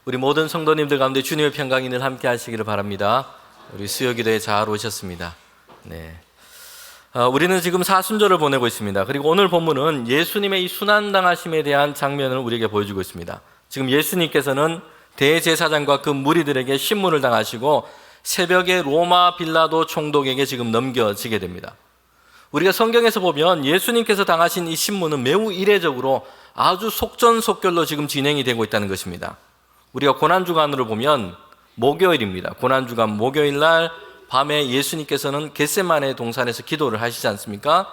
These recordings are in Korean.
우리 모든 성도님들 가운데 주님의 평강이 늘 함께 하시기를 바랍니다. 우리 수요기도에 잘 오셨습니다. 네. 우리는 지금 사순절을 보내고 있습니다. 그리고 오늘 본문은 예수님의 이 순환당하심에 대한 장면을 우리에게 보여주고 있습니다. 지금 예수님께서는 대제사장과 그 무리들에게 신문을 당하시고 새벽에 로마 빌라도 총독에게 지금 넘겨지게 됩니다. 우리가 성경에서 보면 예수님께서 당하신 이 신문은 매우 이례적으로 아주 속전속결로 지금 진행이 되고 있다는 것입니다. 우리가 고난주간으로 보면 목요일입니다. 고난주간 목요일 날 밤에 예수님께서는 겟세마네 동산에서 기도를 하시지 않습니까?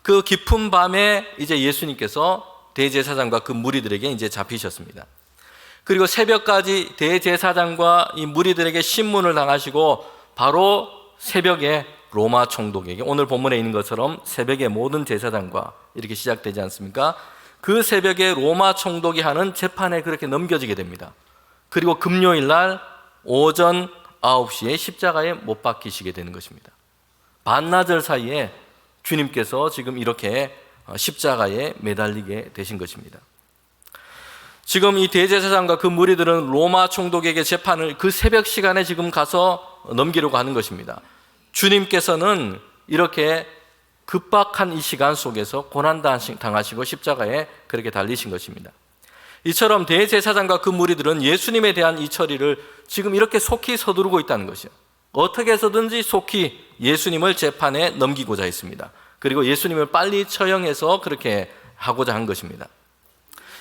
그 깊은 밤에 이제 예수님께서 대제사장과 그 무리들에게 이제 잡히셨습니다. 그리고 새벽까지 대제사장과 이 무리들에게 신문을 당하시고 바로 새벽에 로마 총독에게, 오늘 본문에 있는 것처럼 새벽에 모든 제사장과 이렇게 시작되지 않습니까? 그 새벽에 로마 총독이 하는 재판에 그렇게 넘겨지게 됩니다. 그리고 금요일 날 오전 9시에 십자가에 못 박히시게 되는 것입니다. 반나절 사이에 주님께서 지금 이렇게 십자가에 매달리게 되신 것입니다. 지금 이 대제사장과 그 무리들은 로마 총독에게 재판을 그 새벽 시간에 지금 가서 넘기려고 하는 것입니다. 주님께서는 이렇게 급박한 이 시간 속에서 고난당하시고 십자가에 그렇게 달리신 것입니다. 이처럼 대제사장과 그 무리들은 예수님에 대한 이 처리를 지금 이렇게 속히 서두르고 있다는 것이요. 어떻게 해서든지 속히 예수님을 재판에 넘기고자 했습니다. 그리고 예수님을 빨리 처형해서 그렇게 하고자 한 것입니다.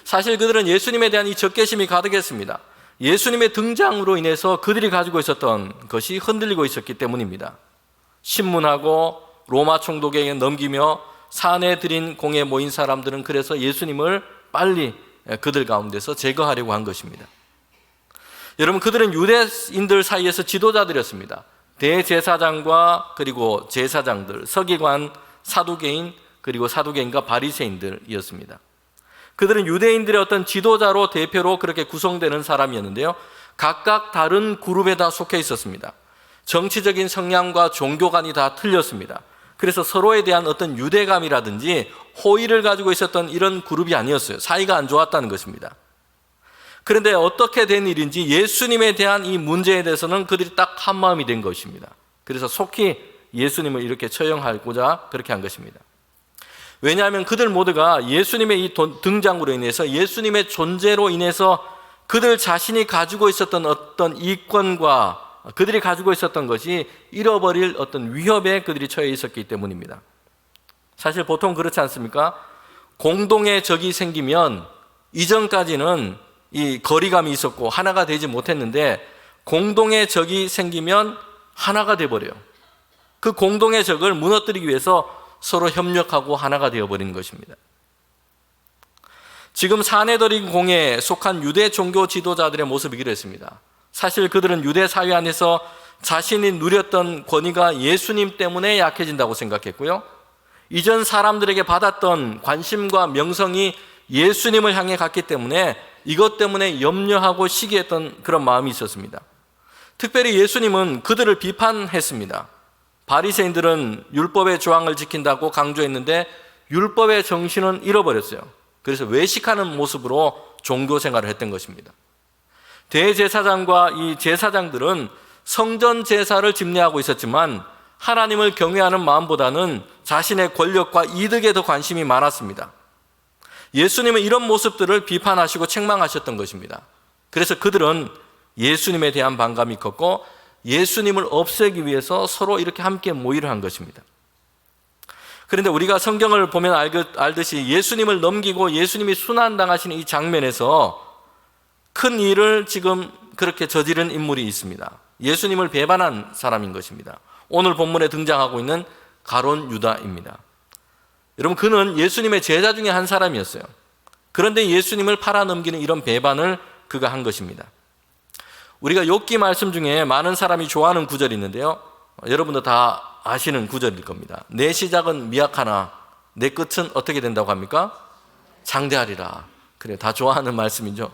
사실 그들은 예수님에 대한 이 적개심이 가득했습니다. 예수님의 등장으로 인해서 그들이 가지고 있었던 것이 흔들리고 있었기 때문입니다. 신문하고 로마 총독에게 넘기며 산헤드린 공에 모인 사람들은 그래서 예수님을 빨리 그들 가운데서 제거하려고 한 것입니다. 여러분, 그들은 유대인들 사이에서 지도자들이었습니다. 대제사장과 그리고 제사장들, 서기관, 사두개인, 그리고 사두개인과 바리새인들이었습니다. 그들은 유대인들의 어떤 지도자로 대표로 그렇게 구성되는 사람이었는데요, 각각 다른 그룹에 다 속해 있었습니다. 정치적인 성향과 종교관이 다 틀렸습니다. 그래서 서로에 대한 어떤 유대감이라든지 호의를 가지고 있었던 이런 그룹이 아니었어요. 사이가 안 좋았다는 것입니다. 그런데 어떻게 된 일인지 예수님에 대한 이 문제에 대해서는 그들이 딱 한마음이 된 것입니다. 그래서 속히 예수님을 이렇게 처형하고자 그렇게 한 것입니다. 왜냐하면 그들 모두가 예수님의 이 등장으로 인해서, 예수님의 존재로 인해서 그들 자신이 가지고 있었던 어떤 이권과 그들이 가지고 있었던 것이 잃어버릴 어떤 위협에 그들이 처해 있었기 때문입니다. 사실 보통 그렇지 않습니까? 공동의 적이 생기면 이전까지는 이 거리감이 있었고 하나가 되지 못했는데, 공동의 적이 생기면 하나가 되어버려요. 그 공동의 적을 무너뜨리기 위해서 서로 협력하고 하나가 되어버리는 것입니다. 지금 산헤드린 공에 속한 유대 종교 지도자들의 모습이 이랬습니다. 사실 그들은 유대 사회 안에서 자신이 누렸던 권위가 예수님 때문에 약해진다고 생각했고요, 이전 사람들에게 받았던 관심과 명성이 예수님을 향해 갔기 때문에 이것 때문에 염려하고 시기했던 그런 마음이 있었습니다. 특별히 예수님은 그들을 비판했습니다. 바리새인들은 율법의 조항을 지킨다고 강조했는데 율법의 정신은 잃어버렸어요. 그래서 외식하는 모습으로 종교 생활을 했던 것입니다. 대제사장과 이 제사장들은 성전 제사를 집례하고 있었지만 하나님을 경외하는 마음보다는 자신의 권력과 이득에 더 관심이 많았습니다. 예수님은 이런 모습들을 비판하시고 책망하셨던 것입니다. 그래서 그들은 예수님에 대한 반감이 컸고 예수님을 없애기 위해서 서로 이렇게 함께 모의를 한 것입니다. 그런데 우리가 성경을 보면 알듯이 예수님을 넘기고 예수님이 순환당하시는 이 장면에서 큰 일을 지금 그렇게 저지른 인물이 있습니다. 예수님을 배반한 사람인 것입니다. 오늘 본문에 등장하고 있는 가룟 유다입니다. 여러분, 그는 예수님의 제자 중에 한 사람이었어요. 그런데 예수님을 팔아넘기는 이런 배반을 그가 한 것입니다. 우리가 욥기 말씀 중에 많은 사람이 좋아하는 구절이 있는데요, 여러분도 다 아시는 구절일 겁니다. 내 시작은 미약하나 내 끝은 어떻게 된다고 합니까? 장대하리라. 그래, 다 좋아하는 말씀이죠.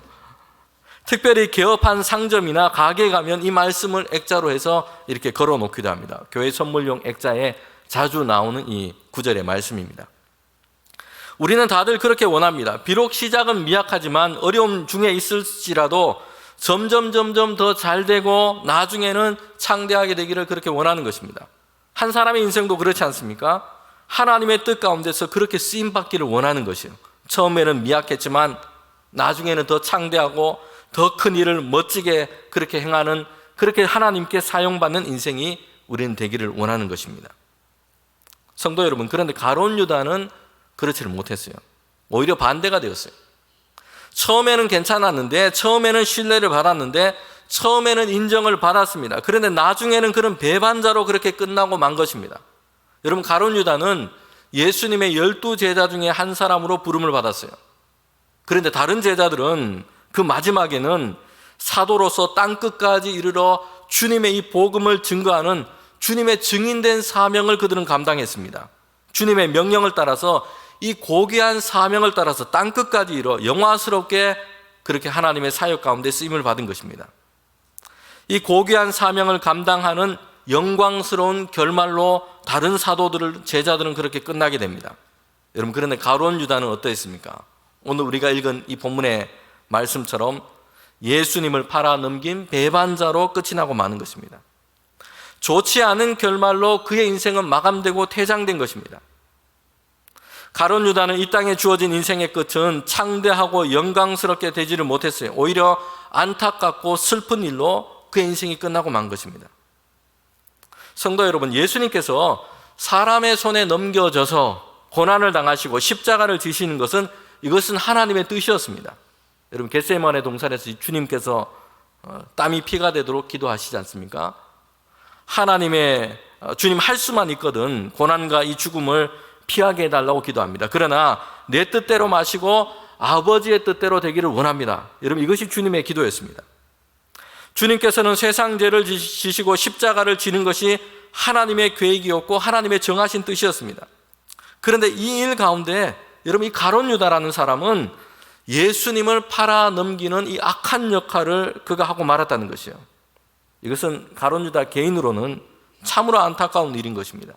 특별히 개업한 상점이나 가게에 가면 이 말씀을 액자로 해서 이렇게 걸어 놓기도 합니다. 교회 선물용 액자에 자주 나오는 이 구절의 말씀입니다. 우리는 다들 그렇게 원합니다. 비록 시작은 미약하지만 어려움 중에 있을지라도 점점 더 잘 되고 나중에는 창대하게 되기를 그렇게 원하는 것입니다. 한 사람의 인생도 그렇지 않습니까? 하나님의 뜻 가운데서 그렇게 쓰임받기를 원하는 것이에요. 처음에는 미약했지만 나중에는 더 창대하고 더 큰 일을 멋지게 그렇게 행하는, 그렇게 하나님께 사용받는 인생이 우리는 되기를 원하는 것입니다. 성도 여러분, 그런데 가룟 유다는 그렇지를 못했어요. 오히려 반대가 되었어요. 처음에는 괜찮았는데, 처음에는 신뢰를 받았는데, 처음에는 인정을 받았습니다. 그런데 나중에는 그런 배반자로 그렇게 끝나고 만 것입니다. 여러분, 가룟 유다는 예수님의 12 제자 중에 한 사람으로 부름을 받았어요. 그런데 다른 제자들은 그 마지막에는 사도로서 땅끝까지 이르러 주님의 이 복음을 증거하는 주님의 증인된 사명을 그들은 감당했습니다. 주님의 명령을 따라서, 이 고귀한 사명을 따라서 땅끝까지 이르러 영화스럽게 그렇게 하나님의 사역 가운데 쓰임을 받은 것입니다. 이 고귀한 사명을 감당하는 영광스러운 결말로 다른 사도들을, 제자들은 그렇게 끝나게 됩니다. 여러분, 그런데 가룟 유다는 어떠했습니까? 오늘 우리가 읽은 이 본문의 말씀처럼 예수님을 팔아 넘긴 배반자로 끝이 나고 마는 것입니다. 좋지 않은 결말로 그의 인생은 마감되고 퇴장된 것입니다. 가룟 유다는 이 땅에 주어진 인생의 끝은 창대하고 영광스럽게 되지를 못했어요. 오히려 안타깝고 슬픈 일로 그의 인생이 끝나고 만 것입니다. 성도 여러분, 예수님께서 사람의 손에 넘겨져서 고난을 당하시고 십자가를 지시는 것은, 이것은 하나님의 뜻이었습니다. 여러분, 겟세마네 동산에서 주님께서 땀이 피가 되도록 기도하시지 않습니까? 하나님의, 주님 할 수만 있거든 고난과 이 죽음을 피하게 해달라고 기도합니다. 그러나 내 뜻대로 마시고 아버지의 뜻대로 되기를 원합니다. 여러분, 이것이 주님의 기도였습니다. 주님께서는 세상 죄를 지시고 십자가를 지는 것이 하나님의 계획이었고 하나님의 정하신 뜻이었습니다. 그런데 이 일 가운데 여러분, 이 가룟 유다라는 사람은 예수님을 팔아 넘기는 이 악한 역할을 그가 하고 말았다는 것이에요. 이것은 가룟 유다 개인으로는 참으로 안타까운 일인 것입니다.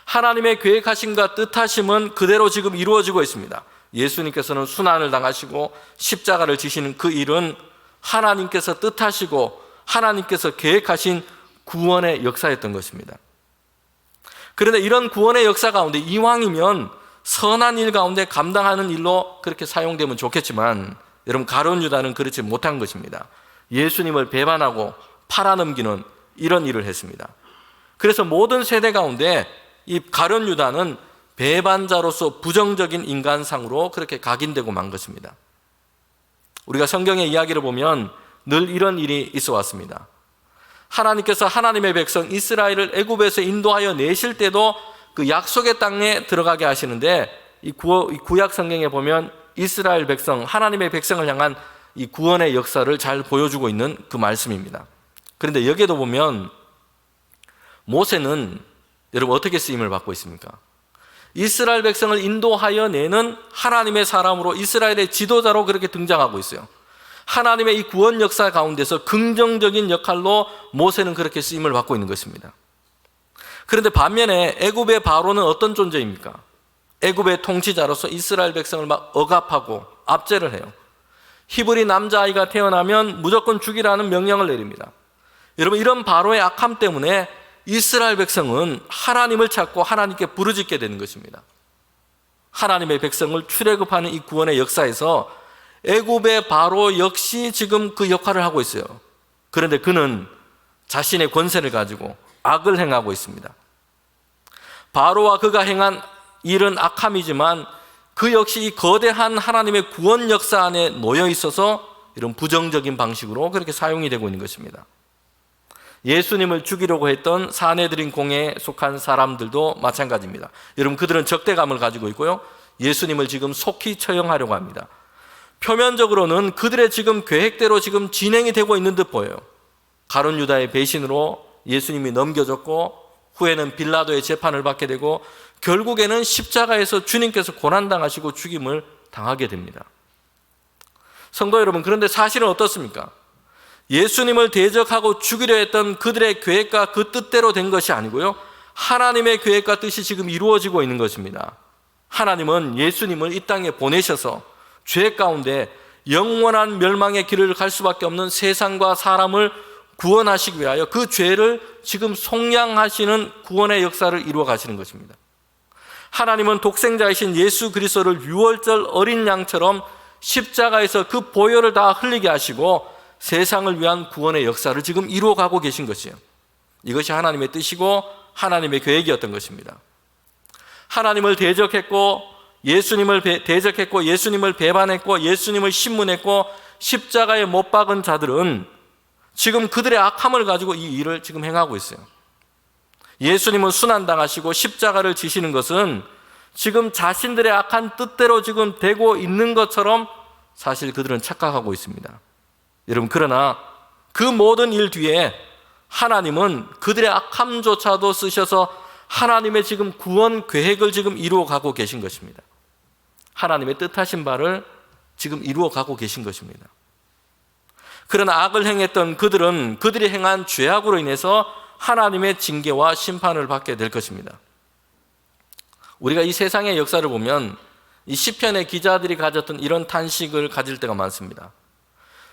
하나님의 계획하심과 뜻하심은 그대로 지금 이루어지고 있습니다. 예수님께서는 순환을 당하시고 십자가를 지시는 그 일은 하나님께서 뜻하시고 하나님께서 계획하신 구원의 역사였던 것입니다. 그런데 이런 구원의 역사 가운데 이왕이면 선한 일 가운데 감당하는 일로 그렇게 사용되면 좋겠지만, 여러분, 가룟 유다는 그렇지 못한 것입니다. 예수님을 배반하고 팔아넘기는 이런 일을 했습니다. 그래서 모든 세대 가운데 이 가룟 유다는 배반자로서 부정적인 인간상으로 그렇게 각인되고 만 것입니다. 우리가 성경의 이야기를 보면 늘 이런 일이 있어 왔습니다. 하나님께서 하나님의 백성 이스라엘을 애굽에서 인도하여 내실 때도 그 약속의 땅에 들어가게 하시는데, 이 구약 성경에 보면 이스라엘 백성, 하나님의 백성을 향한 이 구원의 역사를 잘 보여주고 있는 그 말씀입니다. 그런데 여기에도 보면 모세는 여러분 어떻게 쓰임을 받고 있습니까? 이스라엘 백성을 인도하여 내는 하나님의 사람으로, 이스라엘의 지도자로 그렇게 등장하고 있어요. 하나님의 이 구원 역사 가운데서 긍정적인 역할로 모세는 그렇게 쓰임을 받고 있는 것입니다. 그런데 반면에 애굽의 바로는 어떤 존재입니까? 애굽의 통치자로서 이스라엘 백성을 막 억압하고 압제를 해요. 히브리 남자아이가 태어나면 무조건 죽이라는 명령을 내립니다. 여러분, 이런 바로의 악함 때문에 이스라엘 백성은 하나님을 찾고 하나님께 부르짖게 되는 것입니다. 하나님의 백성을 출애굽하는 이 구원의 역사에서 애굽의 바로 역시 지금 그 역할을 하고 있어요. 그런데 그는 자신의 권세를 가지고 악을 행하고 있습니다. 바로와 그가 행한 일은 악함이지만 그 역시 이 거대한 하나님의 구원 역사 안에 놓여 있어서 이런 부정적인 방식으로 그렇게 사용이 되고 있는 것입니다. 예수님을 죽이려고 했던 사내들인 공회에 속한 사람들도 마찬가지입니다. 여러분, 그들은 적대감을 가지고 있고요, 예수님을 지금 속히 처형하려고 합니다. 표면적으로는 그들의 지금 계획대로 지금 진행이 되고 있는 듯 보여요. 가룟 유다의 배신으로 예수님이 넘겨졌고, 후에는 빌라도의 재판을 받게 되고, 결국에는 십자가에서 주님께서 고난당하시고 죽임을 당하게 됩니다. 성도 여러분, 그런데 사실은 어떻습니까? 예수님을 대적하고 죽이려 했던 그들의 계획과 그 뜻대로 된 것이 아니고요, 하나님의 계획과 뜻이 지금 이루어지고 있는 것입니다. 하나님은 예수님을 이 땅에 보내셔서 죄 가운데 영원한 멸망의 길을 갈 수밖에 없는 세상과 사람을 구원하시기 위하여 그 죄를 지금 속량하시는 구원의 역사를 이루어 가시는 것입니다. 하나님은 독생자이신 예수 그리스도를 유월절 어린 양처럼 십자가에서 그 보혈을 다 흘리게 하시고 세상을 위한 구원의 역사를 지금 이루어 가고 계신 것이에요. 이것이 하나님의 뜻이고 하나님의 계획이었던 것입니다. 하나님을 대적했고 예수님을 배반했고 예수님을 신문했고 십자가에 못 박은 자들은 지금 그들의 악함을 가지고 이 일을 지금 행하고 있어요. 예수님은 순환당하시고 십자가를 지시는 것은 지금 자신들의 악한 뜻대로 지금 되고 있는 것처럼 사실 그들은 착각하고 있습니다. 여러분, 그러나 그 모든 일 뒤에 하나님은 그들의 악함조차도 쓰셔서 하나님의 지금 구원 계획을 지금 이루어 가고 계신 것입니다. 하나님의 뜻하신 바를 지금 이루어 가고 계신 것입니다. 그러나 악을 행했던 그들은 그들이 행한 죄악으로 인해서 하나님의 징계와 심판을 받게 될 것입니다. 우리가 이 세상의 역사를 보면 이 시편의 기자들이 가졌던 이런 탄식을 가질 때가 많습니다.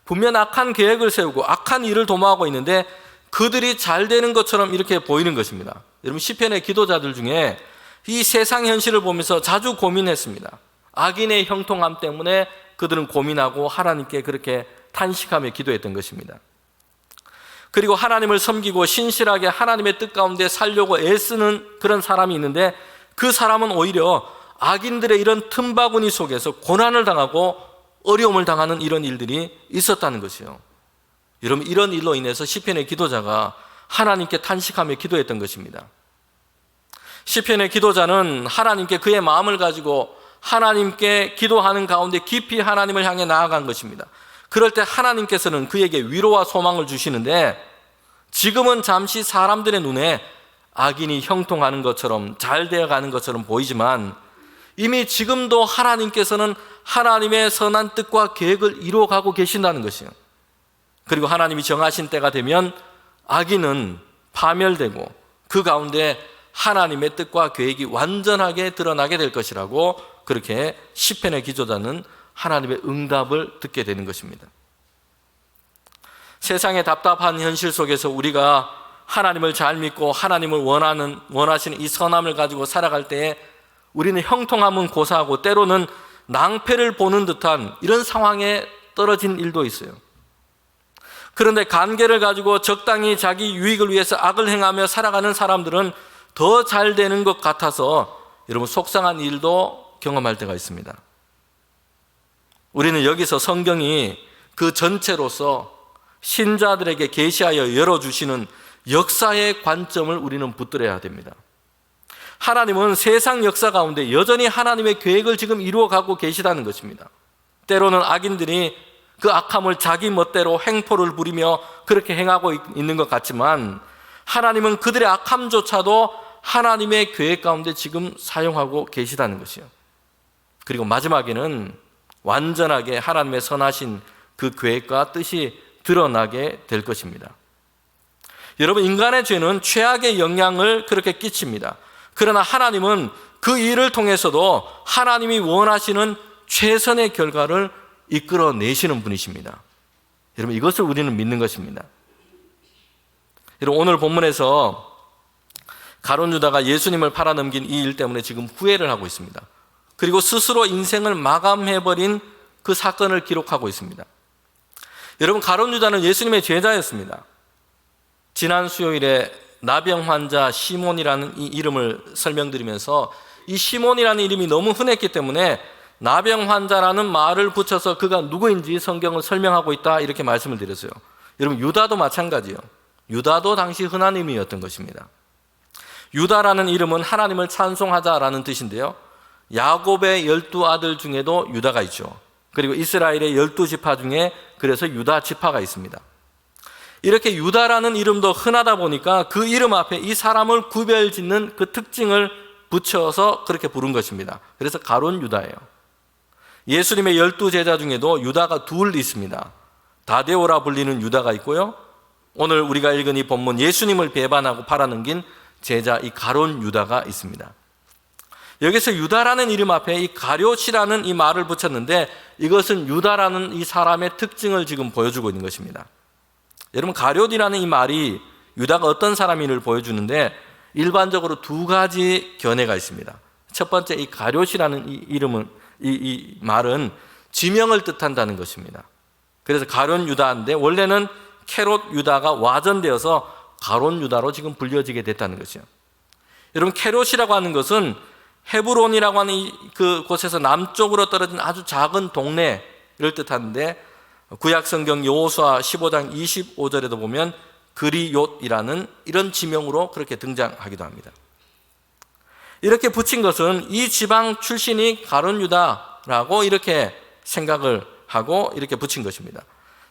분명 악한 계획을 세우고 악한 일을 도모하고 있는데 그들이 잘 되는 것처럼 이렇게 보이는 것입니다. 여러분, 시편의 기도자들 중에 이 세상 현실을 보면서 자주 고민했습니다. 악인의 형통함 때문에 그들은 고민하고 하나님께 그렇게 탄식하며 기도했던 것입니다. 그리고 하나님을 섬기고 신실하게 하나님의 뜻 가운데 살려고 애쓰는 그런 사람이 있는데 그 사람은 오히려 악인들의 이런 틈바구니 속에서 고난을 당하고 어려움을 당하는 이런 일들이 있었다는 것이요. 여러분, 이런 일로 인해서 시편의 기도자가 하나님께 탄식하며 기도했던 것입니다. 시편의 기도자는 하나님께 그의 마음을 가지고 하나님께 기도하는 가운데 깊이 하나님을 향해 나아간 것입니다. 그럴 때 하나님께서는 그에게 위로와 소망을 주시는데 지금은 잠시 사람들의 눈에 악인이 형통하는 것처럼 잘 되어가는 것처럼 보이지만 이미 지금도 하나님께서는 하나님의 선한 뜻과 계획을 이루어가고 계신다는 것이에요. 그리고 하나님이 정하신 때가 되면 악인은 파멸되고 그 가운데 하나님의 뜻과 계획이 완전하게 드러나게 될 것이라고 그렇게 시편의 기도자는 하나님의 응답을 듣게 되는 것입니다. 세상의 답답한 현실 속에서 우리가 하나님을 잘 믿고 하나님을 원하시는 이 선함을 가지고 살아갈 때에 우리는 형통함은 고사하고 때로는 낭패를 보는 듯한 이런 상황에 떨어진 일도 있어요. 그런데 관계를 가지고 적당히 자기 유익을 위해서 악을 행하며 살아가는 사람들은 더 잘 되는 것 같아서 여러분 속상한 일도 경험할 때가 있습니다. 우리는 여기서 성경이 그 전체로서 신자들에게 계시하여 열어주시는 역사의 관점을 우리는 붙들어야 됩니다. 하나님은 세상 역사 가운데 여전히 하나님의 계획을 지금 이루어가고 계시다는 것입니다. 때로는 악인들이 그 악함을 자기 멋대로 횡포를 부리며 그렇게 행하고 있는 것 같지만 하나님은 그들의 악함조차도 하나님의 계획 가운데 지금 사용하고 계시다는 것이요. 그리고 마지막에는 완전하게 하나님의 선하신 그 계획과 뜻이 드러나게 될 것입니다. 여러분, 인간의 죄는 최악의 영향을 그렇게 끼칩니다. 그러나 하나님은 그 일을 통해서도 하나님이 원하시는 최선의 결과를 이끌어내시는 분이십니다. 여러분, 이것을 우리는 믿는 것입니다. 여러분, 오늘 본문에서 가룟 유다가 예수님을 팔아넘긴 이 일 때문에 지금 후회를 하고 있습니다. 그리고 스스로 인생을 마감해버린 그 사건을 기록하고 있습니다. 여러분, 가룟 유다는 예수님의 제자였습니다. 지난 수요일에 나병 환자 시몬이라는 이 이름을 설명드리면서 이 시몬이라는 이름이 너무 흔했기 때문에 나병 환자라는 말을 붙여서 그가 누구인지 성경을 설명하고 있다 이렇게 말씀을 드렸어요. 여러분, 유다도 마찬가지요. 유다도 당시 흔한 이름이었던 것입니다. 유다라는 이름은 하나님을 찬송하자라는 뜻인데요. 야곱의 12아들 중에도 유다가 있죠. 그리고 이스라엘의 12지파 중에 그래서 유다 지파가 있습니다. 이렇게 유다라는 이름도 흔하다 보니까 그 이름 앞에 이 사람을 구별짓는 그 특징을 붙여서 그렇게 부른 것입니다. 그래서 가룟 유다예요. 예수님의 12제자 중에도 유다가 둘 있습니다. 다데오라 불리는 유다가 있고요. 오늘 우리가 읽은 이 본문 예수님을 배반하고 팔아넘긴 제자 이 가룟 유다가 있습니다. 여기서 유다라는 이름 앞에 이 가룟이라는 이 말을 붙였는데 이것은 유다라는 이 사람의 특징을 지금 보여주고 있는 것입니다. 여러분, 가룟이라는 이 말이 유다가 어떤 사람인을 보여주는데 일반적으로 두 가지 견해가 있습니다. 첫 번째, 이 가룟이라는 이 이름은 이 말은 지명을 뜻한다는 것입니다. 그래서 가룟 유다인데 원래는 캐롯 유다가 와전되어서 가론 유다로 지금 불려지게 됐다는 것이요. 여러분, 캐롯이라고 하는 것은 헤브론이라고 하는 그 곳에서 남쪽으로 떨어진 아주 작은 동네를 뜻하는데 구약 성경 여호수아 15장 25절에도 보면 그리욤이라는 이런 지명으로 그렇게 등장하기도 합니다. 이렇게 붙인 것은 이 지방 출신이 가룟 유다라고 이렇게 생각을 하고 이렇게 붙인 것입니다.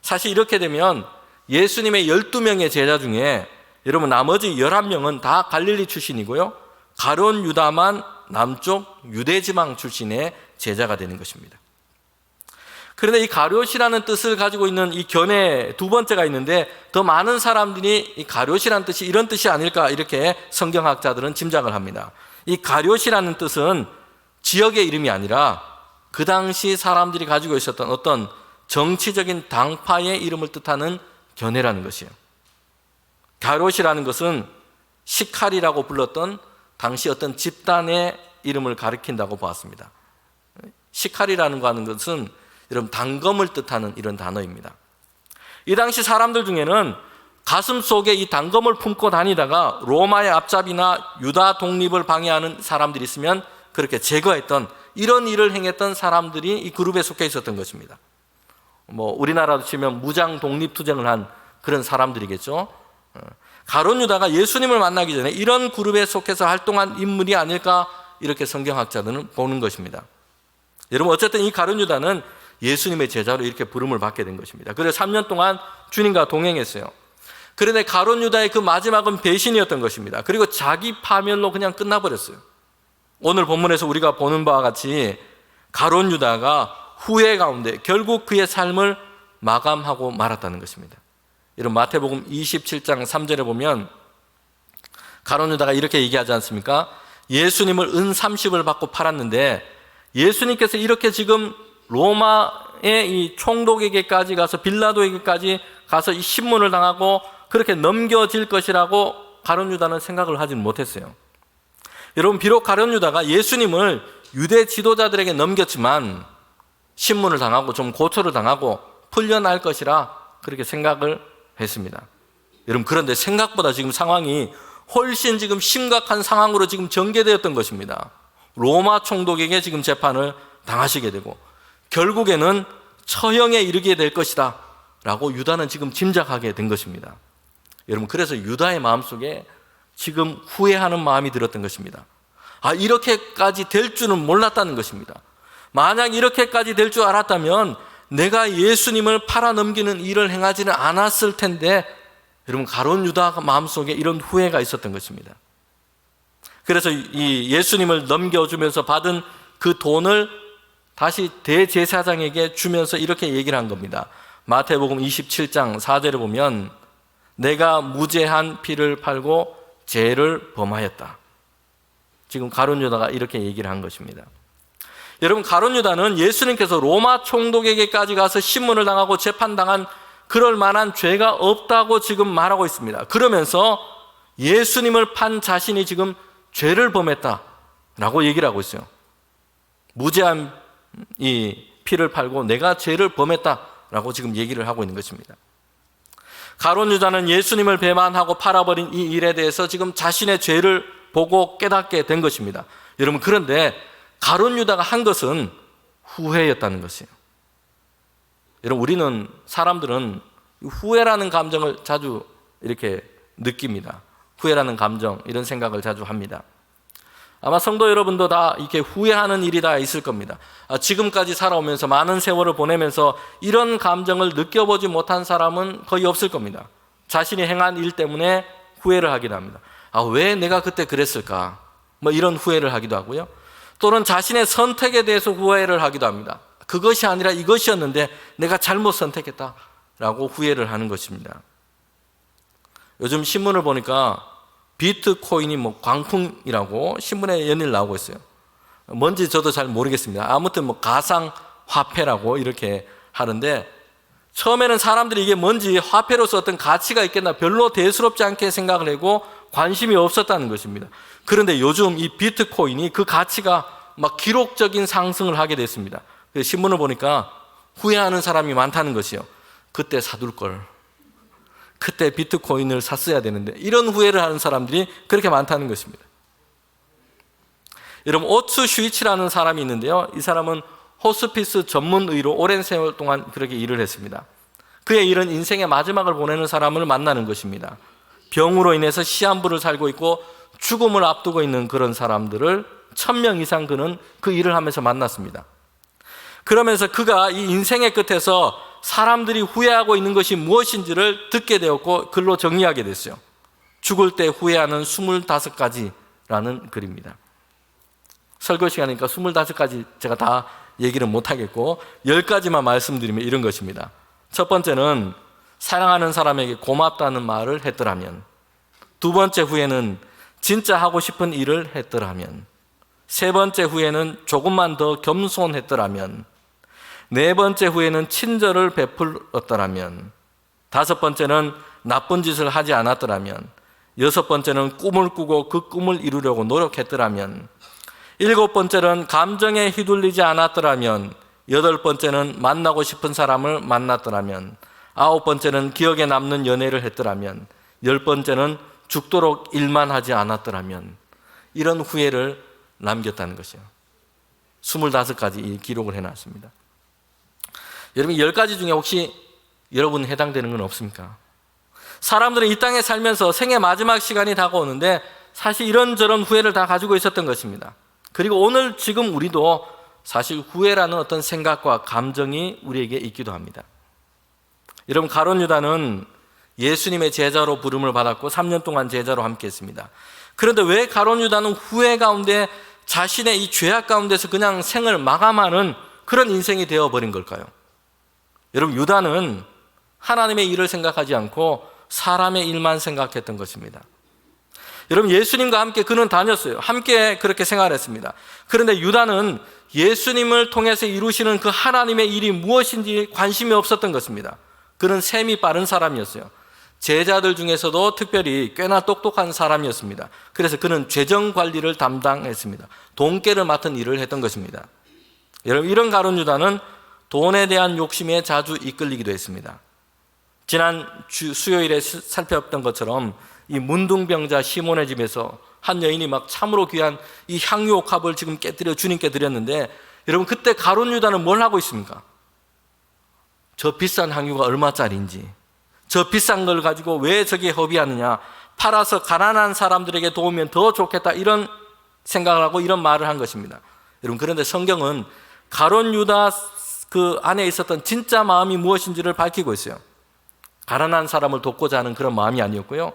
사실 이렇게 되면 예수님의 12명의 제자 중에 여러분 나머지 11명은 다 갈릴리 출신이고요, 가룟 유다만 남쪽 유대 지방 출신의 제자가 되는 것입니다. 그런데 이 가룟이라는 뜻을 가지고 있는 이 견해 두 번째가 있는데 더 많은 사람들이 이 가룟이라는 뜻이 이런 뜻이 아닐까 이렇게 성경학자들은 짐작을 합니다. 이 가룟이라는 뜻은 지역의 이름이 아니라 그 당시 사람들이 가지고 있었던 어떤 정치적인 당파의 이름을 뜻하는 견해라는 것이에요. 가룟이라는 것은 시칼이라고 불렀던 당시 어떤 집단의 이름을 가리킨다고 보았습니다. 시칼이라는 거 하는 것은 여러분 단검을 뜻하는 이런 단어입니다. 이 당시 사람들 중에는 가슴 속에 이 단검을 품고 다니다가 로마의 앞잡이나 유다 독립을 방해하는 사람들이 있으면 그렇게 제거했던 이런 일을 행했던 사람들이 이 그룹에 속해 있었던 것입니다. 우리나라로 치면 무장 독립투쟁을 한 그런 사람들이겠죠. 가룟 유다가 예수님을 만나기 전에 이런 그룹에 속해서 활동한 인물이 아닐까 이렇게 성경학자들은 보는 것입니다. 여러분, 어쨌든 이 가룟 유다는 예수님의 제자로 이렇게 부름을 받게 된 것입니다. 그래서 3년 동안 주님과 동행했어요. 그런데 가룟 유다의 그 마지막은 배신이었던 것입니다. 그리고 자기 파멸로 그냥 끝나버렸어요. 오늘 본문에서 우리가 보는 바와 같이 가룟 유다가 후회 가운데 결국 그의 삶을 마감하고 말았다는 것입니다. 이런 마태복음 27장 3절에 보면 가룟 유다가 이렇게 얘기하지 않습니까? 예수님을 은 30을 받고 팔았는데 예수님께서 이렇게 지금 로마의 이 총독에게까지 가서 빌라도에게까지 가서 이 신문을 당하고 그렇게 넘겨질 것이라고 가룟 유다는 생각을 하지는 못했어요. 여러분, 비록 가룟 유다가 예수님을 유대 지도자들에게 넘겼지만 신문을 당하고 좀 고초를 당하고 풀려날 것이라 그렇게 생각을 했습니다. 여러분, 그런데 생각보다 지금 상황이 훨씬 지금 심각한 상황으로 지금 전개되었던 것입니다. 로마 총독에게 지금 재판을 당하시게 되고 결국에는 처형에 이르게 될 것이다 라고 유다는 지금 짐작하게 된 것입니다. 여러분, 그래서 유다의 마음속에 지금 후회하는 마음이 들었던 것입니다. 이렇게까지 될 줄은 몰랐다는 것입니다. 만약 이렇게까지 될 줄 알았다면 내가 예수님을 팔아넘기는 일을 행하지는 않았을 텐데, 여러분, 가룟 유다 마음속에 이런 후회가 있었던 것입니다. 그래서 이 예수님을 넘겨주면서 받은 그 돈을 다시 대제사장에게 주면서 이렇게 얘기를 한 겁니다. 마태복음 27장 4절에 보면 내가 무죄한 피를 팔고 죄를 범하였다. 지금 가룟 유다가 이렇게 얘기를 한 것입니다. 여러분, 가룟 유다는 예수님께서 로마 총독에게까지 가서 신문을 당하고 재판당한 그럴 만한 죄가 없다고 지금 말하고 있습니다. 그러면서 예수님을 판 자신이 지금 죄를 범했다라고 얘기를 하고 있어요. 무죄한 이 피를 팔고 내가 죄를 범했다라고 지금 얘기를 하고 있는 것입니다. 가룟 유다는 예수님을 배반하고 팔아버린 이 일에 대해서 지금 자신의 죄를 보고 깨닫게 된 것입니다. 여러분, 그런데 가룟 유다가 한 것은 후회였다는 것이에요. 여러분, 우리는 사람들은 후회라는 감정을 자주 이렇게 느낍니다. 후회라는 감정, 이런 생각을 자주 합니다. 아마 성도 여러분도 다 이렇게 후회하는 일이 다 있을 겁니다. 지금까지 살아오면서 많은 세월을 보내면서 이런 감정을 느껴보지 못한 사람은 거의 없을 겁니다. 자신이 행한 일 때문에 후회를 하기도 합니다. 왜 내가 그때 그랬을까? 이런 후회를 하기도 하고요. 또는 자신의 선택에 대해서 후회를 하기도 합니다. 그것이 아니라 이것이었는데 내가 잘못 선택했다라고 후회를 하는 것입니다. 요즘 신문을 보니까 비트코인이 광풍이라고 신문에 연일 나오고 있어요. 뭔지 저도 잘 모르겠습니다. 아무튼 뭐 가상화폐라고 이렇게 하는데, 처음에는 사람들이 이게 뭔지, 화폐로서 어떤 가치가 있겠나 별로 대수롭지 않게 생각을 하고 관심이 없었다는 것입니다. 그런데 요즘 이 비트코인이 그 가치가 막 기록적인 상승을 하게 됐습니다. 신문을 보니까 후회하는 사람이 많다는 것이요. 그때 사둘 걸. 그때 비트코인을 샀어야 되는데, 이런 후회를 하는 사람들이 그렇게 많다는 것입니다. 여러분, 오츠 슈이치라는 사람이 있는데요. 이 사람은 호스피스 전문의로 오랜 세월 동안 그렇게 일을 했습니다. 그의 일은 인생의 마지막을 보내는 사람을 만나는 것입니다. 병으로 인해서 시한부를 살고 있고 죽음을 앞두고 있는 그런 사람들을 1000명 이상 그는 그 일을 하면서 만났습니다. 그러면서 그가 이 인생의 끝에서 사람들이 후회하고 있는 것이 무엇인지를 듣게 되었고 글로 정리하게 됐어요. 죽을 때 후회하는 25가지라는 글입니다. 설교 시간이니까 25가지 제가 다 얘기를 못하겠고 10가지만 말씀드리면 이런 것입니다. 첫 번째는 사랑하는 사람에게 고맙다는 말을 했더라면, 두 번째 후회는 진짜 하고 싶은 일을 했더라면, 세 번째 후회는 조금만 더 겸손했더라면, 네 번째 후회는 친절을 베풀었더라면, 다섯 번째는 나쁜 짓을 하지 않았더라면, 여섯 번째는 꿈을 꾸고 그 꿈을 이루려고 노력했더라면, 일곱 번째는 감정에 휘둘리지 않았더라면, 여덟 번째는 만나고 싶은 사람을 만났더라면, 아홉 번째는 기억에 남는 연애를 했더라면, 열 번째는 죽도록 일만 하지 않았더라면, 이런 후회를 남겼다는 것이에요. 25가지 기록을 해놨습니다. 여러분, 10가지 중에 혹시 여러분 해당되는 건 없습니까? 사람들은 이 땅에 살면서 생의 마지막 시간이 다가오는데 사실 이런저런 후회를 다 가지고 있었던 것입니다. 그리고 오늘 지금 우리도 사실 후회라는 어떤 생각과 감정이 우리에게 있기도 합니다. 여러분, 가룟 유다는 예수님의 제자로 부름을 받았고 3년 동안 제자로 함께 했습니다. 그런데 왜 가룟 유다는 후회 가운데 자신의 이 죄악 가운데서 그냥 생을 마감하는 그런 인생이 되어버린 걸까요? 여러분, 유다는 하나님의 일을 생각하지 않고 사람의 일만 생각했던 것입니다. 여러분, 예수님과 함께 그는 다녔어요. 함께 그렇게 생활했습니다. 그런데 유다는 예수님을 통해서 이루시는 그 하나님의 일이 무엇인지 관심이 없었던 것입니다. 그는 셈이 빠른 사람이었어요. 제자들 중에서도 특별히 꽤나 똑똑한 사람이었습니다. 그래서 그는 재정 관리를 담당했습니다. 돈깨를 맡은 일을 했던 것입니다. 여러분, 이런 가룟 유다는 돈에 대한 욕심에 자주 이끌리기도 했습니다. 지난 수요일에 살펴봤던 것처럼 이 문둥병자 시몬의 집에서 한 여인이 막 참으로 귀한 이 향유 옥합을 지금 깨뜨려 주님께 드렸는데, 여러분, 그때 가룟 유다는 뭘 하고 있습니까? 저 비싼 향유가 얼마짜리인지, 저 비싼 걸 가지고 왜 저게 허비하느냐, 팔아서 가난한 사람들에게 도우면 더 좋겠다, 이런 생각을 하고 이런 말을 한 것입니다. 여러분, 그런데 성경은 가룟 유다 그 안에 있었던 진짜 마음이 무엇인지를 밝히고 있어요. 가난한 사람을 돕고자 하는 그런 마음이 아니었고요,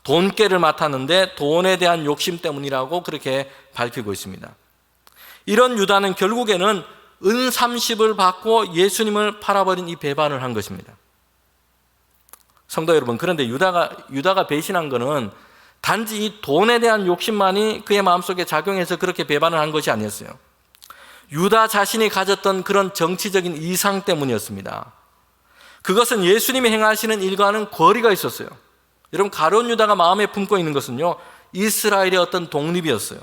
돈깨를 맡았는데 돈에 대한 욕심 때문이라고 그렇게 밝히고 있습니다. 이런 유다는 결국에는 은 30을 받고 예수님을 팔아버린 이 배반을 한 것입니다. 성도 여러분, 그런데 유다가 배신한 것은 단지 이 돈에 대한 욕심만이 그의 마음속에 작용해서 그렇게 배반을 한 것이 아니었어요. 유다 자신이 가졌던 그런 정치적인 이상 때문이었습니다. 그것은 예수님이 행하시는 일과는 거리가 있었어요. 여러분, 가룟 유다가 마음에 품고 있는 것은요, 이스라엘의 어떤 독립이었어요.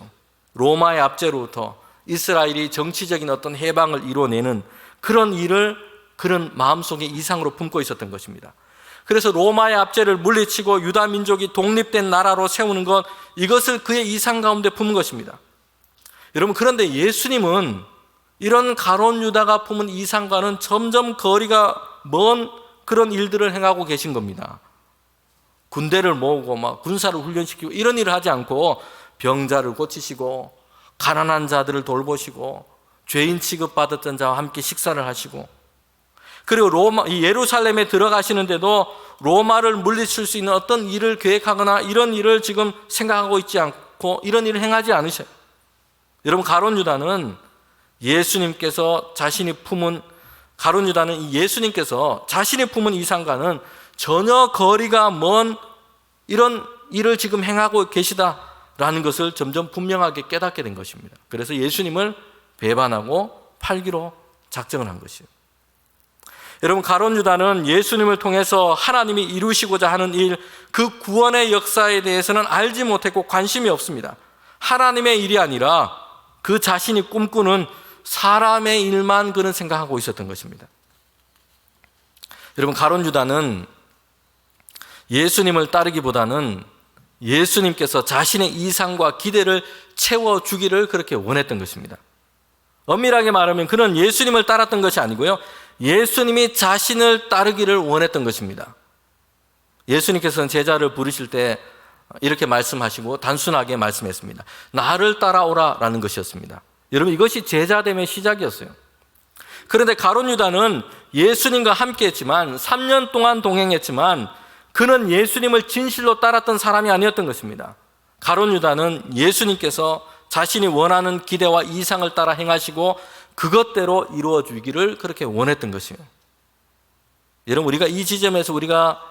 로마의 압제로부터 이스라엘이 정치적인 어떤 해방을 이루어내는 그런 일을 그런 마음속에 이상으로 품고 있었던 것입니다. 그래서 로마의 압제를 물리치고 유다 민족이 독립된 나라로 세우는 것, 이것을 그의 이상 가운데 품은 것입니다. 여러분, 그런데 예수님은 이런 가룟 유다가 품은 이상과는 점점 거리가 먼 그런 일들을 행하고 계신 겁니다. 군대를 모으고 막 군사를 훈련시키고 이런 일을 하지 않고 병자를 고치시고 가난한 자들을 돌보시고 죄인 취급받았던 자와 함께 식사를 하시고, 그리고 예루살렘에 들어가시는데도 로마를 물리칠 수 있는 어떤 일을 계획하거나 이런 일을 지금 생각하고 있지 않고 이런 일을 행하지 않으셔요. 여러분, 가룟 유다는 예수님께서 자신이 품은 이상과는 전혀 거리가 먼 이런 일을 지금 행하고 계시다라는 라는 것을 점점 분명하게 깨닫게 된 것입니다. 그래서 예수님을 배반하고 팔기로 작정을 한 것이에요. 여러분, 가룟 유다는 예수님을 통해서 하나님이 이루시고자 하는 일, 그 구원의 역사에 대해서는 알지 못했고 관심이 없습니다. 하나님의 일이 아니라 그 자신이 꿈꾸는 사람의 일만 그는 생각하고 있었던 것입니다. 여러분, 가룟 유다는 예수님을 따르기보다는 예수님께서 자신의 이상과 기대를 채워주기를 그렇게 원했던 것입니다. 엄밀하게 말하면 그는 예수님을 따랐던 것이 아니고요, 예수님이 자신을 따르기를 원했던 것입니다. 예수님께서는 제자를 부르실 때 이렇게 말씀하시고 단순하게 말씀했습니다. 나를 따라오라 라는 것이었습니다. 여러분, 이것이 제자됨의 시작이었어요. 그런데 가룟 유다는 예수님과 함께 했지만 3년 동안 동행했지만 그는 예수님을 진실로 따랐던 사람이 아니었던 것입니다. 가룟 유다는 예수님께서 자신이 원하는 기대와 이상을 따라 행하시고 그것대로 이루어 주기를 그렇게 원했던 것이에요. 여러분, 우리가 이 지점에서 우리가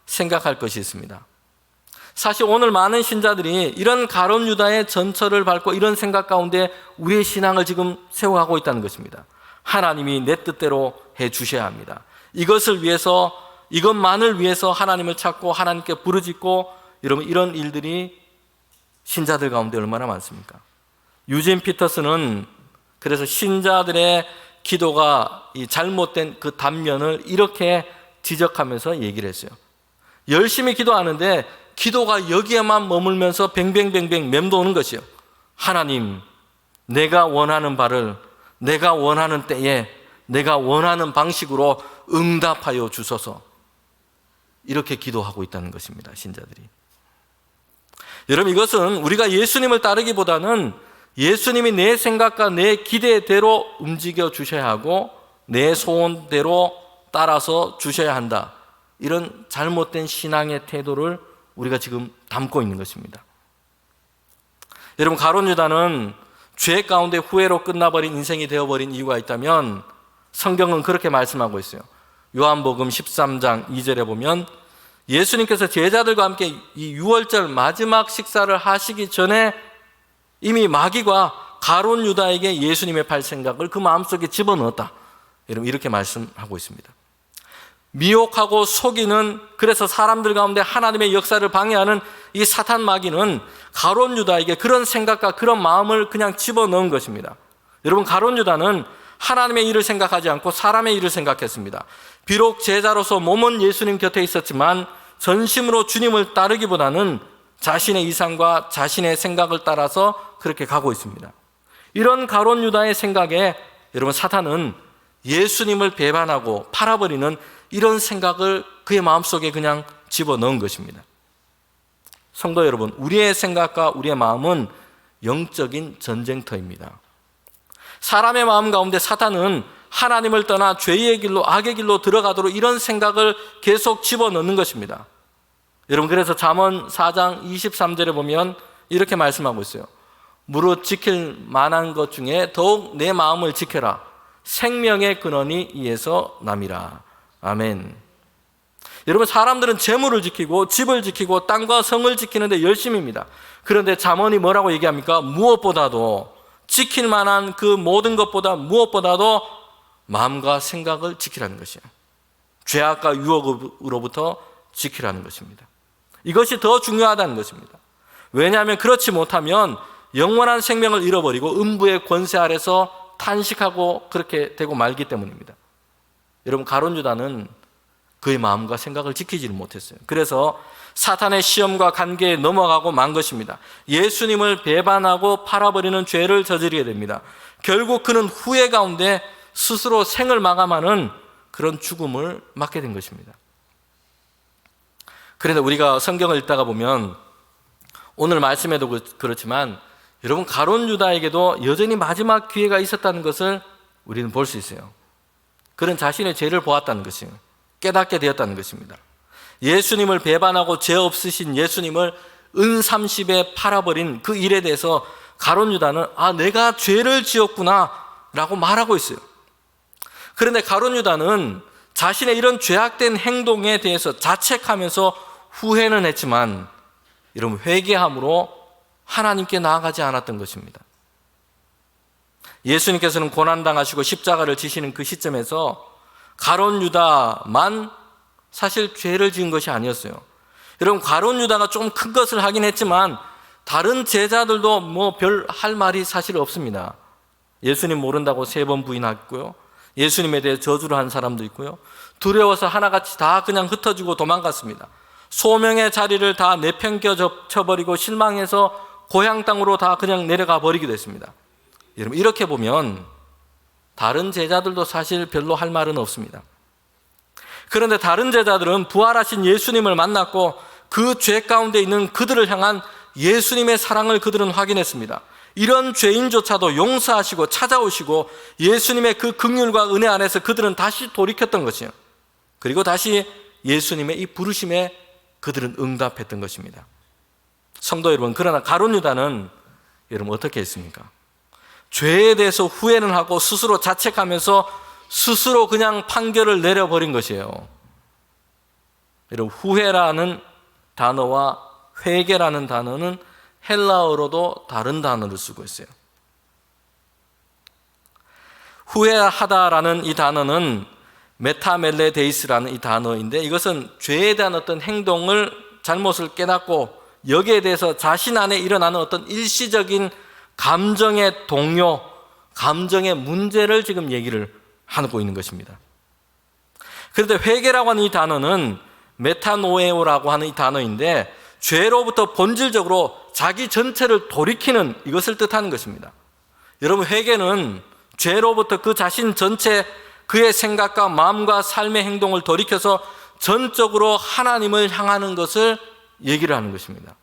생각할 것이 있습니다. 사실 오늘 많은 신자들이 이런 가룟 유다의 전철을 밟고 이런 생각 가운데 우리의 신앙을 지금 세워가고 있다는 것입니다. 하나님이 내 뜻대로 해 주셔야 합니다. 이것을 위해서, 이것만을 위해서 하나님을 찾고 하나님께 부르짖고, 여러분, 이런 일들이 신자들 가운데 얼마나 많습니까? 유진 피터스는 그래서 신자들의 기도가 이 잘못된 그 단면을 이렇게 지적하면서 얘기를 했어요. 열심히 기도하는데 기도가 여기에만 머물면서 뱅뱅뱅뱅 맴도는 것이요. 하나님, 내가 원하는 바를 내가 원하는 때에 내가 원하는 방식으로 응답하여 주소서. 이렇게 기도하고 있다는 것입니다, 신자들이. 여러분, 이것은 우리가 예수님을 따르기보다는 예수님이 내 생각과 내 기대대로 움직여 주셔야 하고 내 소원대로 따라서 주셔야 한다, 이런 잘못된 신앙의 태도를 우리가 지금 담고 있는 것입니다. 여러분, 가룟 유다는 죄 가운데 후회로 끝나버린 인생이 되어버린 이유가 있다면 성경은 그렇게 말씀하고 있어요. 요한복음 13장 2절에 보면 예수님께서 제자들과 함께 이 유월절 마지막 식사를 하시기 전에 이미 마귀가 가룟 유다에게 예수님의 팔 생각을 그 마음속에 집어넣었다, 여러분, 이렇게 말씀하고 있습니다. 미혹하고 속이는, 그래서 사람들 가운데 하나님의 역사를 방해하는 이 사탄 마귀는 가룟 유다에게 그런 생각과 그런 마음을 그냥 집어넣은 것입니다. 여러분, 가룟 유다는 하나님의 일을 생각하지 않고 사람의 일을 생각했습니다. 비록 제자로서 몸은 예수님 곁에 있었지만 전심으로 주님을 따르기보다는 자신의 이상과 자신의 생각을 따라서 그렇게 가고 있습니다. 이런 가룟 유다의 생각에 여러분, 사탄은 예수님을 배반하고 팔아버리는 이런 생각을 그의 마음속에 그냥 집어넣은 것입니다. 성도 여러분, 우리의 생각과 우리의 마음은 영적인 전쟁터입니다. 사람의 마음 가운데 사탄은 하나님을 떠나 죄의 길로, 악의 길로 들어가도록 이런 생각을 계속 집어넣는 것입니다. 여러분, 그래서 잠언 4장 23절에 보면 이렇게 말씀하고 있어요. 무릇 지킬 만한 것 중에 더욱 내 마음을 지켜라. 생명의 근원이 이에서 남이라. 아멘. 여러분, 사람들은 재물을 지키고 집을 지키고 땅과 성을 지키는데 열심입니다. 그런데 잠언이 뭐라고 얘기합니까? 무엇보다도, 지킬 만한 그 모든 것보다 무엇보다도 마음과 생각을 지키라는 것이에요. 죄악과 유혹으로부터 지키라는 것입니다. 이것이 더 중요하다는 것입니다. 왜냐하면 그렇지 못하면 영원한 생명을 잃어버리고 음부의 권세 아래서 탄식하고 그렇게 되고 말기 때문입니다. 여러분, 가룟 유다는 그의 마음과 생각을 지키지를 못했어요. 그래서 사탄의 시험과 관계에 넘어가고 만 것입니다. 예수님을 배반하고 팔아버리는 죄를 저지르게 됩니다. 결국 그는 후회 가운데 스스로 생을 마감하는 그런 죽음을 맞게 된 것입니다. 그런데 우리가 성경을 읽다가 보면 오늘 말씀에도 그렇지만 여러분, 가룟 유다에게도 여전히 마지막 기회가 있었다는 것을 우리는 볼 수 있어요. 그는 자신의 죄를 보았다는 것이에요. 깨닫게 되었다는 것입니다. 예수님을 배반하고 죄 없으신 예수님을 은30에 팔아버린 그 일에 대해서 가룟 유다는 내가 죄를 지었구나 라고 말하고 있어요. 그런데 가룟 유다는 자신의 이런 죄악된 행동에 대해서 자책하면서 후회는 했지만 여러분, 회개함으로 하나님께 나아가지 않았던 것입니다. 예수님께서는 고난당하시고 십자가를 지시는 그 시점에서 가룟 유다만 사실 죄를 지은 것이 아니었어요. 여러분, 가룟 유다가 좀 큰 것을 하긴 했지만 다른 제자들도 뭐 별 할 말이 사실 없습니다. 예수님 모른다고 3번 부인했고요. 예수님에 대해 저주를 한 사람도 있고요. 두려워서 하나같이 다 그냥 흩어지고 도망갔습니다. 소명의 자리를 다 내팽겨쳐버리고 실망해서 고향 땅으로 다 그냥 내려가 버리기도 했습니다. 여러분, 이렇게 보면 다른 제자들도 사실 별로 할 말은 없습니다. 그런데 다른 제자들은 부활하신 예수님을 만났고 그 죄 가운데 있는 그들을 향한 예수님의 사랑을 그들은 확인했습니다. 이런 죄인조차도 용서하시고 찾아오시고 예수님의 그 긍휼과 은혜 안에서 그들은 다시 돌이켰던 것이에요. 그리고 다시 예수님의 이 부르심에 그들은 응답했던 것입니다. 성도 여러분, 그러나 가룟 유다는 여러분 어떻게 했습니까? 죄에 대해서 후회는 하고 스스로 자책하면서 스스로 그냥 판결을 내려버린 것이에요. 여러분, 후회라는 단어와 회개라는 단어는 헬라어로도 다른 단어를 쓰고 있어요. 후회하다라는 이 단어는 메타멜레데이스라는 이 단어인데, 이것은 죄에 대한 어떤 행동을, 잘못을 깨닫고 여기에 대해서 자신 안에 일어나는 어떤 일시적인 감정의 동요, 감정의 문제를 지금 얘기를 하고 있는 것입니다. 그런데 회개라고 하는 이 단어는 메타노에오라고 하는 이 단어인데, 죄로부터 본질적으로 자기 전체를 돌이키는 이것을 뜻하는 것입니다. 여러분, 회개는 죄로부터 그 자신 전체, 그의 생각과 마음과 삶의 행동을 돌이켜서 전적으로 하나님을 향하는 것을 얘기를 하는 것입니다.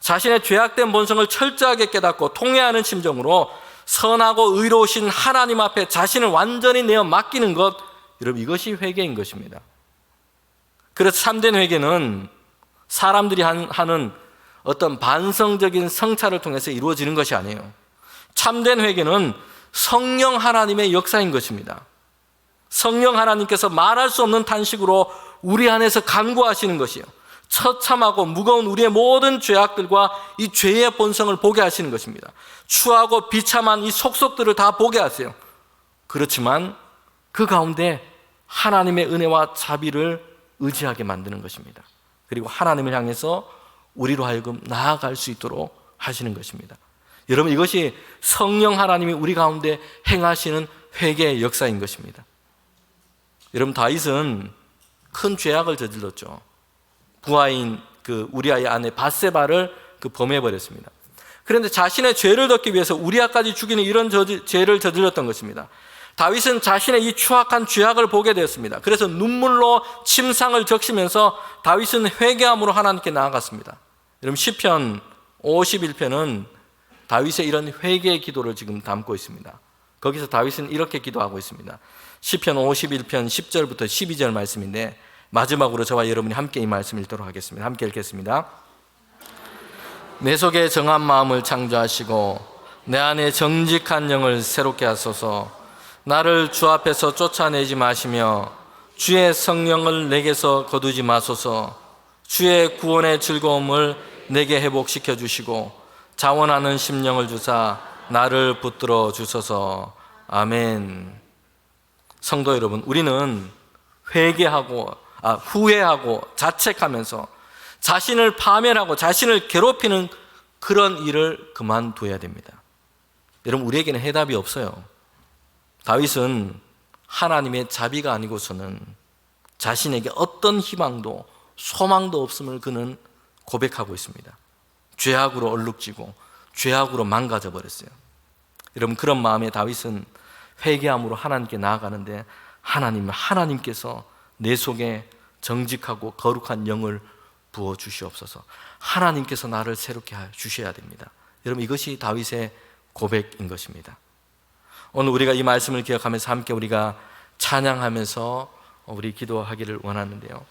자신의 죄악된 본성을 철저하게 깨닫고 통회하는 심정으로 선하고 의로우신 하나님 앞에 자신을 완전히 내어 맡기는 것, 여러분, 이것이 회개인 것입니다. 그래서 참된 회개는 사람들이 하는 어떤 반성적인 성찰을 통해서 이루어지는 것이 아니에요. 참된 회개는 성령 하나님의 역사인 것입니다. 성령 하나님께서 말할 수 없는 탄식으로 우리 안에서 간구하시는 것이에요. 처참하고 무거운 우리의 모든 죄악들과 이 죄의 본성을 보게 하시는 것입니다. 추하고 비참한 이 속속들을 다 보게 하세요. 그렇지만 그 가운데 하나님의 은혜와 자비를 의지하게 만드는 것입니다. 그리고 하나님을 향해서 우리로 하여금 나아갈 수 있도록 하시는 것입니다. 여러분, 이것이 성령 하나님이 우리 가운데 행하시는 회개의 역사인 것입니다. 여러분, 다윗은 큰 죄악을 저질렀죠. 부하인 그 우리아의 아내 밧세바를 범해버렸습니다. 그런데 자신의 죄를 덮기 위해서 우리아까지 죽이는 이런 죄를 저질렀던 것입니다. 다윗은 자신의 이 추악한 죄악을 보게 되었습니다. 그래서 눈물로 침상을 적시면서 다윗은 회개함으로 하나님께 나아갔습니다. 여러분, 시편 51편은 다윗의 이런 회개의 기도를 지금 담고 있습니다. 거기서 다윗은 이렇게 기도하고 있습니다. 시편 51편 10절부터 12절 말씀인데, 마지막으로 저와 여러분이 함께 이 말씀 읽도록 하겠습니다. 함께 읽겠습니다. 내 속에 정한 마음을 창조하시고 내 안에 정직한 영을 새롭게 하소서. 나를 주 앞에서 쫓아내지 마시며 주의 성령을 내게서 거두지 마소서. 주의 구원의 즐거움을 내게 회복시켜 주시고 자원하는 심령을 주사 나를 붙들어 주소서. 아멘. 성도 여러분, 우리는 후회하고 자책하면서 자신을 파멸하고 자신을 괴롭히는 그런 일을 그만둬야 됩니다. 여러분, 우리에게는 해답이 없어요. 다윗은 하나님의 자비가 아니고서는 자신에게 어떤 희망도 소망도 없음을 그는 고백하고 있습니다. 죄악으로 얼룩지고 죄악으로 망가져 버렸어요. 여러분, 그런 마음에 다윗은 회개함으로 하나님께 나아가는데, 하나님께서 내 속에 정직하고 거룩한 영을 부어 주시옵소서. 하나님께서 나를 새롭게 주셔야 됩니다. 여러분, 이것이 다윗의 고백인 것입니다. 오늘 우리가 이 말씀을 기억하면서 함께 우리가 찬양하면서 우리 기도하기를 원하는데요.